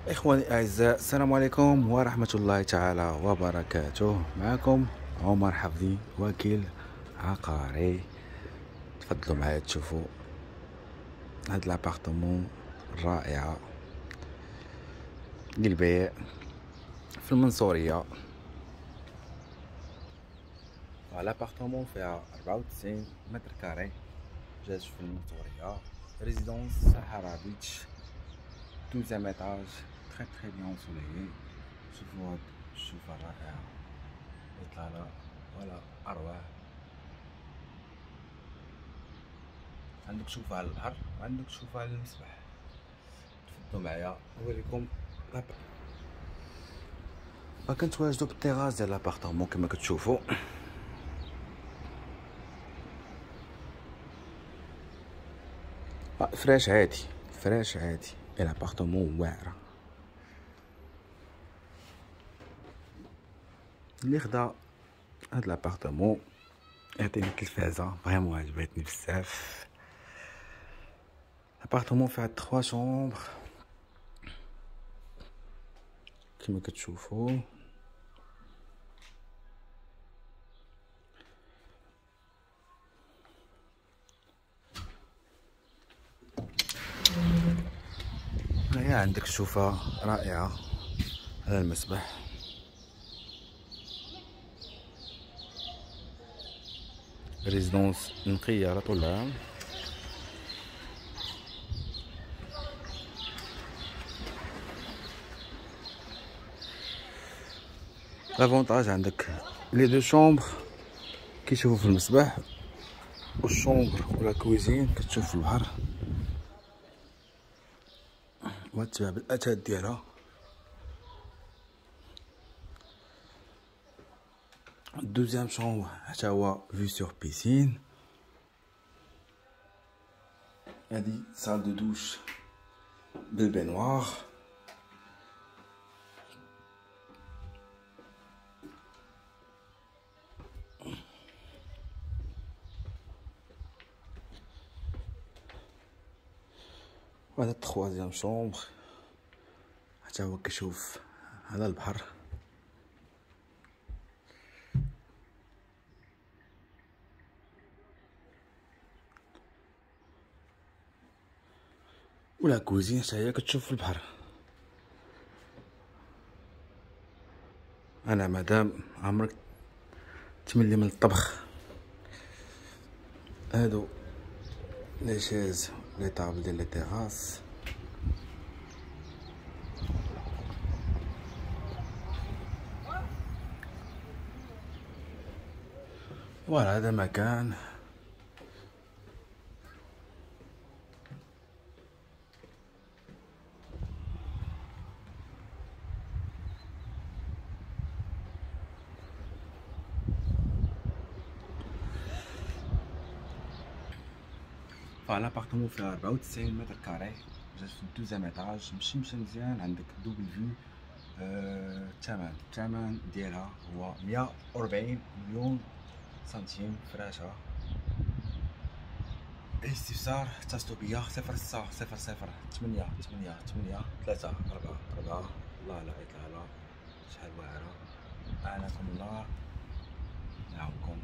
إخواني الأعزاء، السلام عليكم ورحمة الله تعالى وبركاته. معكم عمر حفظي، وكيل عقاري. تفضلوا معايا تشوفوا هاد لابارتمون الرائعة للبيع في المنصورية. لابارتمون فيها 94 متر كاري، جات في المنصورية، ريزيدونس سحارة بيتش، 12 étage، très bien ensoleillé. شوفوا هاد الشوفة الرائعة، إطلالة ولا أروع. عندك شوفة على البحر وعندك شوفة على المسبح. تفضلوا معايا نوريكم. كنتواجدو بالتيغاز ديال لابارتمون كما كتشوفوا. فراش عادي، فراش عادي، الابارتمون واعرة. اللي خدا هاد لابارتمون يعطيني التلفازة، فريمون عجبتني بزاف. لابارتمون فيها 3 شومبر كما كتشوفوا. هيا عندك شوفة رائعة على المسبح. ريزيدونس نقية على طول العام. لافونتاج عندك لي دو شومبر كيشوفوا في المسبح، والشومبر ولا كويزين كتشوف في البحر، وتتباع بالاثاث ديالها. الدوزيام شومبر حتى هو في سور بيسين. هادي سال دو دوش بالبينوار. وهذا التخوازيام شومبر حتى هو كيشوف على البحر. ولا كوزين حتى هي كتشوف في البحر. انا مادام عمرك تملي من الطبخ. هادو لي شيز لي طابل ديال لي تيغاس. فوالا هذا مكان. لابارتمون فيها 94 متر كاري، جات في الدوزيام ايطاج، مشي مزيان. عندك دوبل فيو. الثمن ديالها هو 140 مليون سنتيم فراشة. استفسار اتصلوا بيا 0600 8 8 8 3 4 4. الله على إطلالة شحال واعرة. أعانكم الله، يعاونكم.